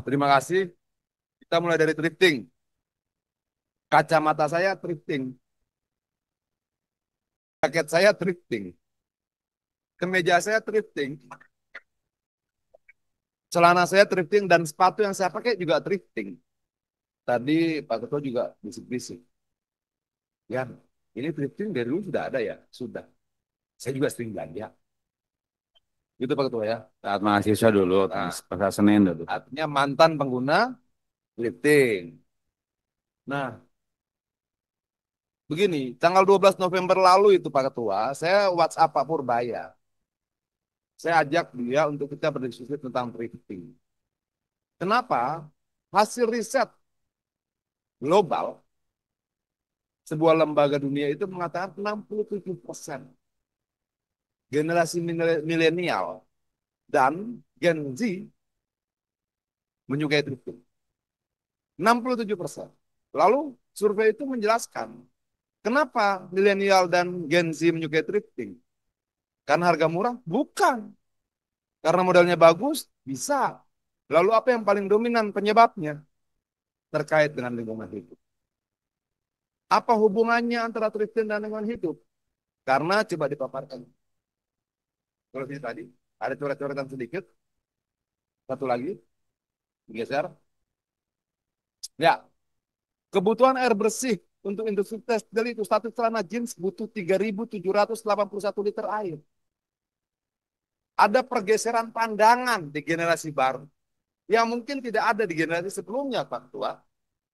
Terima kasih. Kita mulai dari thrifting. Kacamata saya thrifting, jaket saya thrifting, kemeja saya thrifting, celana saya thrifting, dan sepatu yang saya pakai juga thrifting. Tadi Pak Ketua juga bisik-bisik. Ya, ini thrifting dari dulu sudah ada ya? Sudah. Saya juga sering belanja. Gitu Pak Ketua ya. Saat mahasiswa dulu, Nah, pasar Senen dulu. artinya mantan pengguna thrifting. Nah, begini, tanggal 12 November lalu itu Pak Ketua, saya WhatsApp Pak Purbaya. Saya ajak dia untuk kita berdiskusi tentang thrifting. Kenapa? Hasil riset global sebuah lembaga dunia itu mengatakan 67% generasi milenial dan Gen Z menyukai thrifting. 67%. Lalu survei itu menjelaskan kenapa milenial dan Gen Z menyukai thrifting. Karena harga murah? Bukan. Karena modalnya bagus? Bisa. Lalu apa yang paling dominan penyebabnya? Terkait dengan lingkungan hidup. Apa hubungannya antara thrifting dan lingkungan hidup? Karena coba dipaparkan. Kalau ini tadi ada coret-coretan sedikit, satu lagi geser. Ya, kebutuhan air bersih untuk industri tekstil itu satu celana jeans butuh 3.781 liter air. Ada pergeseran pandangan di generasi baru yang mungkin tidak ada di generasi sebelumnya, Pak Tua.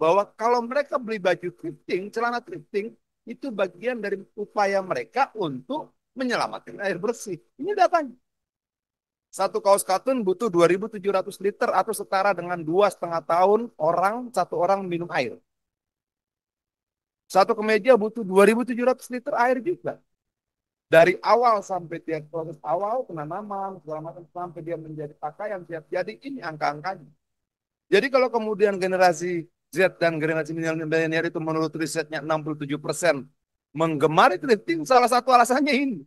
Bahwa kalau mereka beli baju thrifting, celana thrifting, itu bagian dari upaya mereka untuk menyelamatkan air bersih. Ini datanya. Satu kaos katun butuh 2.700 liter atau setara dengan 2,5 tahun satu orang minum air. Satu kemeja butuh 2.700 liter air juga. Dari awal sampai dia proses awal, penanaman, segala macam, sampai dia menjadi pakaian siap jadi, ini angka-angkanya. Jadi kalau kemudian generasi Z dan generasi milenial itu menurut risetnya 67% menggemari thrifting, salah satu alasannya ini.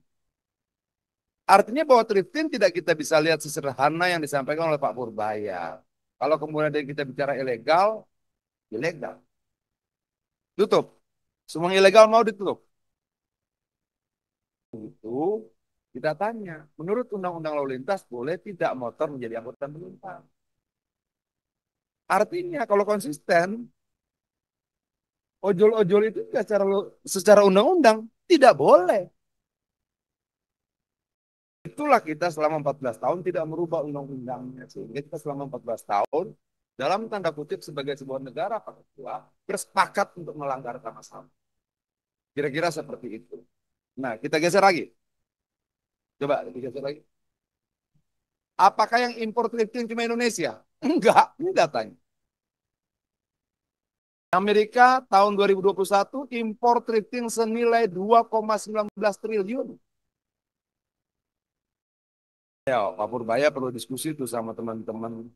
Artinya bahwa thrifting tidak kita bisa lihat sesederhana yang disampaikan oleh Pak Purbaya. Kalau kemudian kita bicara ilegal, ilegal. Tutup. Semua ilegal mau ditutup. Itu kita tanya, menurut Undang-Undang Lalu Lintas boleh tidak motor menjadi angkutan penumpang? Artinya kalau konsisten, ojol-ojol itu secara undang-undang tidak boleh. Itulah kita selama 14 tahun tidak merubah undang-undangnya. Sehingga kita selama 14 tahun dalam tanda kutip sebagai sebuah negara Pak Ketua bersepakat untuk melanggar sama-sama. Kira-kira seperti itu. Nah, kita geser lagi. Coba digeser lagi. Apakah yang impor thrifting cuma Indonesia? Enggak, ini datanya. Amerika tahun 2021 impor thrifting senilai 2,19 triliun. Ya, Pak Purbaya perlu diskusi itu sama teman-teman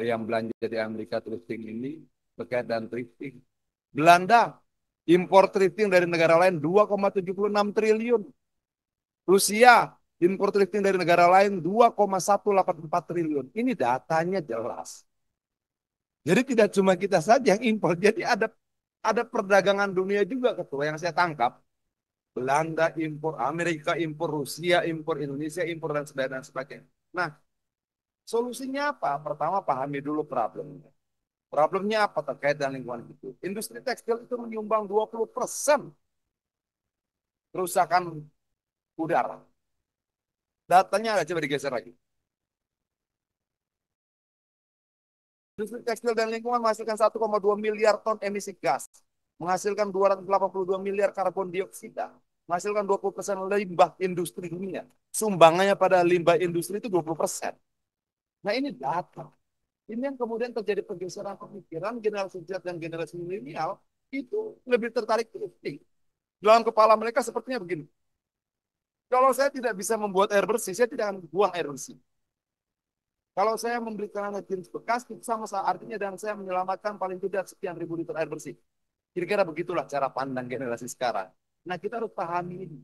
yang belanja di Amerika thrifting ini terkait dengan thrifting. Belanda impor thrifting dari negara lain 2,76 triliun. Rusia impor thrifting dari negara lain 2,184 triliun. Ini datanya jelas. Jadi tidak cuma kita saja yang impor. Jadi ada perdagangan dunia juga ketua yang saya tangkap. Belanda impor, Amerika impor, Rusia impor, Indonesia impor dan sebagainya. Nah, solusinya apa? Pertama pahami dulu problemnya. Problemnya apa terkait dengan lingkungan hidup? Industri tekstil itu menyumbang 20% kerusakan udara. Datanya ada, coba digeser lagi. Industri tekstil dan lingkungan menghasilkan 1,2 miliar ton emisi gas, menghasilkan 282 miliar karbon dioksida, menghasilkan 20% limbah industri dunia. Sumbangannya pada limbah industri itu 20%. Nah ini data. Ini yang kemudian terjadi pergeseran pemikiran generasi Z dan generasi milenial itu lebih tertarik thrifting. Dalam kepala mereka sepertinya begini. Kalau saya tidak bisa membuat air bersih, saya tidak akan buang air bersih. Kalau saya membeli celana jeans bekas, itu sama artinya dan saya menyelamatkan paling tidak sekian ribu liter air bersih. Kira-kira begitulah cara pandang generasi sekarang. Nah, kita harus pahami ini.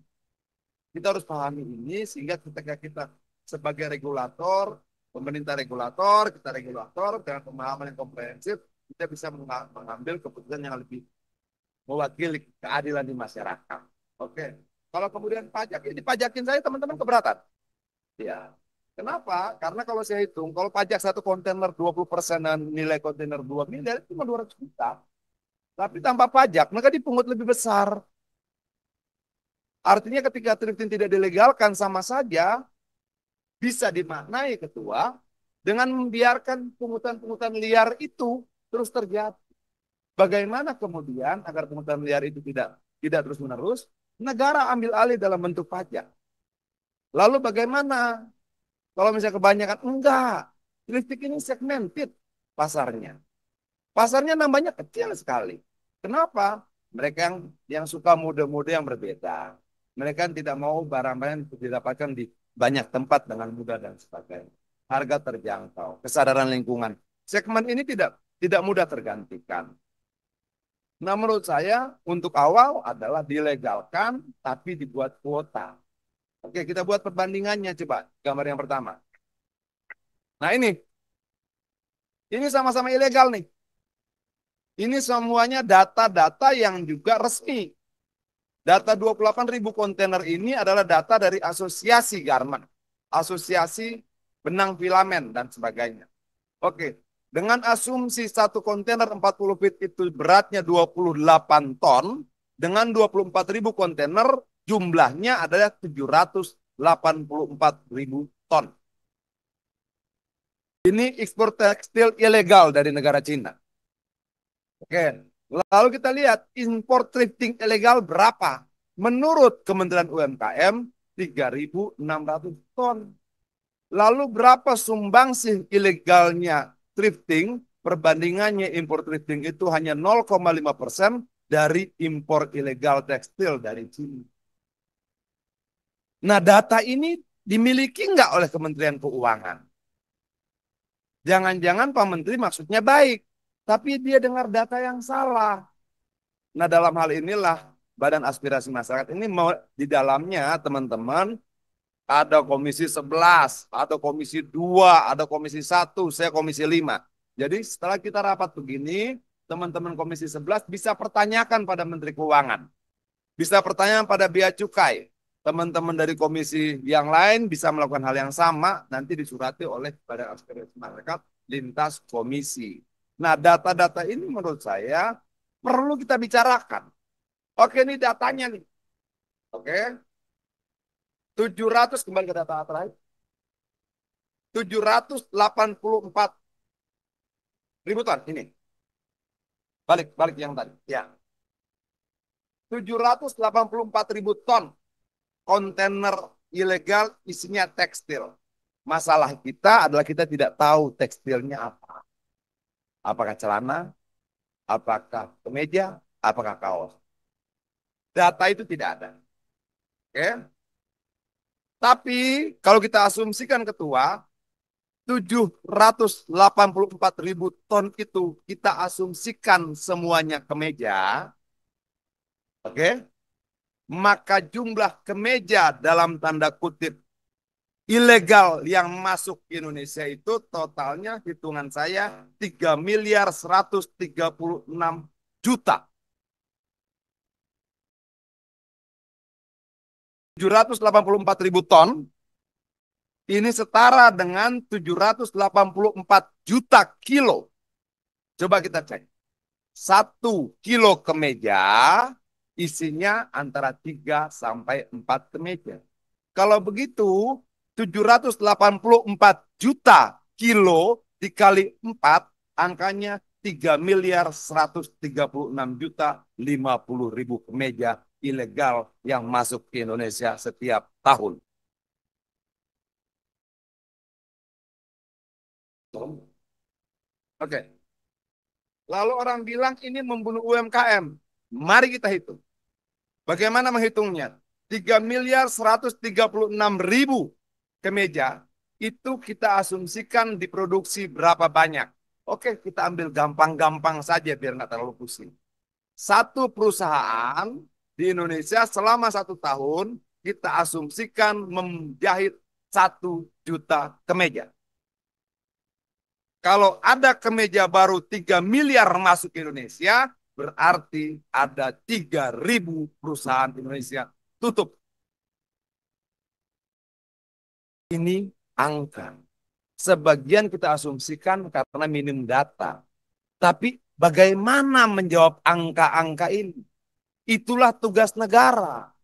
Kita harus pahami ini sehingga ketika kita sebagai regulator, Pemerintah kita regulator dengan pemahaman yang komprehensif, kita bisa mengambil keputusan yang lebih mewakili keadilan di masyarakat. Oke. Kalau kemudian pajak, ini pajakin saya teman-teman keberatan. Ya. Kenapa? Karena kalau saya hitung, kalau pajak satu kontainer 20% dan nilai kontainer 2 miliar, itu cuma 200 juta. Tapi tanpa pajak, mereka dipungut lebih besar. Artinya ketika thrifting tidak dilegalkan sama saja bisa dimaknai ketua dengan membiarkan pungutan-pungutan liar itu terus terjadi. Bagaimana kemudian agar pungutan liar itu tidak terus-menerus, negara ambil alih dalam bentuk pajak. Lalu bagaimana kalau misalnya kebanyakan? Enggak. Thrifting ini segmented pasarnya. Pasarnya nambahnya kecil sekali. Kenapa? Mereka yang suka mode-mode yang berbeda. Mereka tidak mau barang-barang yang didapatkan di banyak tempat dengan mudah dan sebagainya. Harga terjangkau, kesadaran lingkungan. Segmen ini tidak mudah tergantikan. Nah, menurut saya untuk awal adalah dilegalkan tapi dibuat kuota. Oke, kita buat perbandingannya coba. Gambar yang pertama. Nah, ini sama-sama ilegal nih. Ini semuanya data-data yang juga resmi. Data 28.000 kontainer ini adalah data dari asosiasi garment, asosiasi benang filamen, dan sebagainya. Oke, dengan asumsi satu kontainer 40 feet itu beratnya 28 ton, dengan 24.000 kontainer jumlahnya adalah 784.000 ton. Ini ekspor tekstil ilegal dari negara Cina. Oke, lalu kita lihat impor thrifting ilegal berapa? Menurut Kementerian UMKM 3.600 ton. Lalu berapa sumbangsih ilegalnya thrifting? Perbandingannya impor thrifting itu hanya 0,5% dari impor ilegal tekstil dari Cina. Nah, data ini dimiliki nggak oleh Kementerian Keuangan? Jangan-jangan Pak Menteri maksudnya baik, tapi dia dengar data yang salah. Nah, dalam hal inilah Badan Aspirasi Masyarakat ini mau di dalamnya teman-teman ada komisi 11, ada komisi 2, ada komisi 1, saya komisi 5. Jadi setelah kita rapat begini, teman-teman komisi 11 bisa pertanyakan pada Menteri Keuangan. Bisa pertanyaan pada Bea Cukai. Teman-teman dari komisi yang lain bisa melakukan hal yang sama, nanti disurati oleh Badan Aspirasi Masyarakat lintas komisi. Nah, data-data ini menurut saya perlu kita bicarakan. Oke, ini datanya nih. Oke. 700 kembali ke data terakhir. 784 ribu ton ini. Balik yang tadi. Ya. 784.000 ton kontainer ilegal isinya tekstil. Masalah kita adalah kita tidak tahu tekstilnya apa. Apakah celana, apakah kemeja, apakah kaos. Data itu tidak ada. Oke. Tapi kalau kita asumsikan ketua, 784.000 ton itu kita asumsikan semuanya kemeja, oke? Maka jumlah kemeja dalam tanda kutip ilegal yang masuk ke Indonesia itu totalnya hitungan saya 3.136 juta. 784.000 ton ini setara dengan 784 juta kilo. Coba kita cek. 1 kilo kemeja isinya antara 3 sampai 4 kemeja. Kalau begitu 784 juta kilo dikali 4 angkanya 3.136.050.000 kemeja ilegal yang masuk ke Indonesia setiap tahun. Oke. Lalu orang bilang ini membunuh UMKM. Mari kita hitung. Bagaimana menghitungnya? 3.136.000 kemeja itu kita asumsikan diproduksi berapa banyak. Oke, kita ambil gampang-gampang saja biar nggak terlalu pusing. Satu perusahaan di Indonesia selama 1 tahun kita asumsikan menjahit 1 juta kemeja. Kalau ada kemeja baru 3 miliar masuk ke Indonesia, berarti ada 3.000 perusahaan Indonesia tutup. Ini angka. Sebagian kita asumsikan karena minim data. Tapi bagaimana menjawab angka-angka ini? Itulah tugas negara.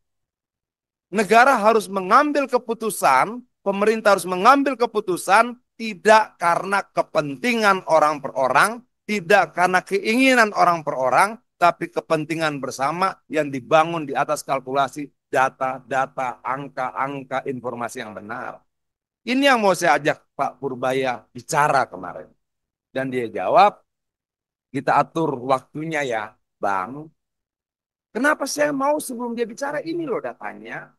Negara harus mengambil keputusan, pemerintah harus mengambil keputusan tidak karena kepentingan orang per orang, tidak karena keinginan orang per orang, tapi kepentingan bersama yang dibangun di atas kalkulasi data-data, angka-angka, informasi yang benar. Ini yang mau saya ajak Pak Purbaya bicara kemarin. Dan dia jawab, kita atur waktunya ya, Bang. Kenapa saya mau sebelum dia bicara ini loh datanya.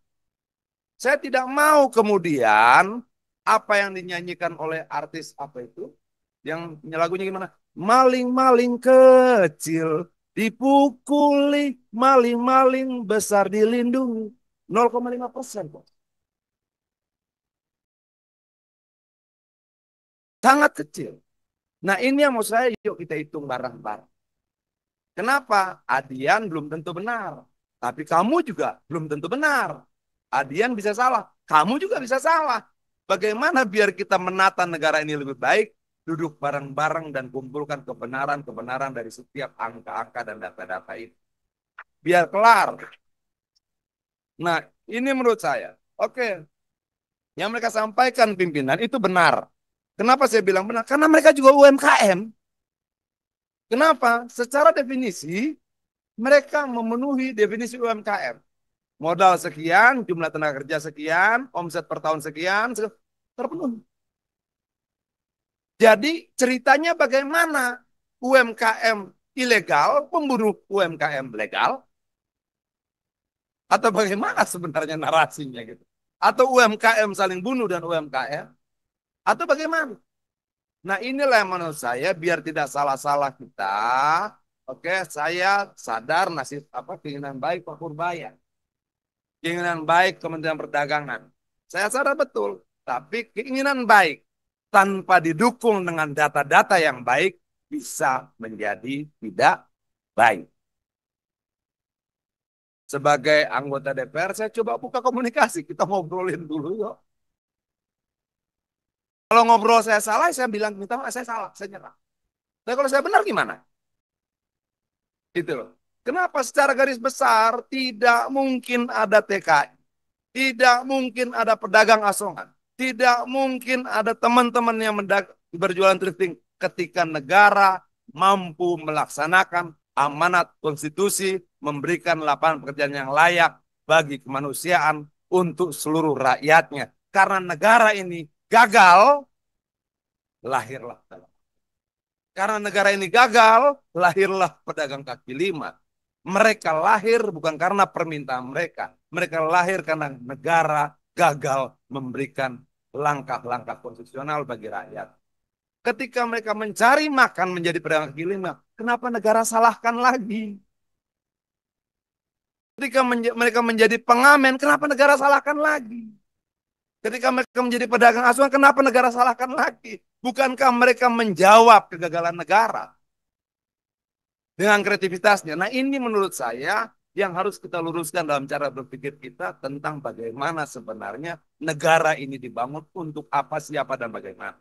Saya tidak mau kemudian apa yang dinyanyikan oleh artis apa itu, yang lagunya gimana? Maling-maling kecil dipukuli, maling-maling besar dilindungi. 0,5% kok. Sangat kecil. Nah ini yang mau saya yuk kita hitung bareng-bareng. Kenapa? Adian belum tentu benar. Tapi kamu juga belum tentu benar. Adian bisa salah. Kamu juga bisa salah. Bagaimana biar kita menata negara ini lebih baik? Duduk bareng-bareng dan kumpulkan kebenaran-kebenaran dari setiap angka-angka dan data-data ini. Biar kelar. Nah, ini menurut saya. Oke, yang mereka sampaikan pimpinan itu benar. Kenapa saya bilang benar? Karena mereka juga UMKM. Kenapa? Secara definisi, mereka memenuhi definisi UMKM. Modal sekian, jumlah tenaga kerja sekian, omset per tahun sekian, terpenuhi. Jadi ceritanya bagaimana UMKM ilegal membunuh UMKM legal? Atau bagaimana sebenarnya narasinya gitu? Atau UMKM saling bunuh dan UMKM? Atau bagaimana? Nah inilah yang menurut saya biar tidak salah-salah kita. Oke, saya sadar nasib apa keinginan baik Pak Purbaya. Keinginan baik Kementerian Perdagangan. Saya sadar betul. Tapi keinginan baik tanpa didukung dengan data-data yang baik bisa menjadi tidak baik. Sebagai anggota DPR, saya coba buka komunikasi. Kita ngobrolin dulu yuk. Kalau ngobrol saya salah, saya bilang minta maaf, saya salah, saya nyerah. Tapi kalau saya benar gimana? Gitu loh. Kenapa secara garis besar tidak mungkin ada TKI, tidak mungkin ada pedagang asongan, tidak mungkin ada teman-teman yang berjualan thrifting ketika negara mampu melaksanakan amanat konstitusi, memberikan lapangan pekerjaan yang layak bagi kemanusiaan untuk seluruh rakyatnya. Karena negara ini gagal, lahirlah. Karena negara ini gagal, lahirlah pedagang kaki lima. Mereka lahir bukan karena permintaan mereka. Mereka lahir karena negara gagal memberikan langkah-langkah konstitusional bagi rakyat. Ketika mereka mencari makan menjadi pedagang kaki lima, kenapa negara salahkan lagi? Ketika mereka menjadi pengamen, kenapa negara salahkan lagi? Ketika mereka menjadi pedagang asuhan, kenapa negara salahkan lagi? Bukankah mereka menjawab kegagalan negara dengan kreativitasnya? Nah ini menurut saya yang harus kita luruskan dalam cara berpikir kita tentang bagaimana sebenarnya negara ini dibangun untuk apa, siapa, dan bagaimana.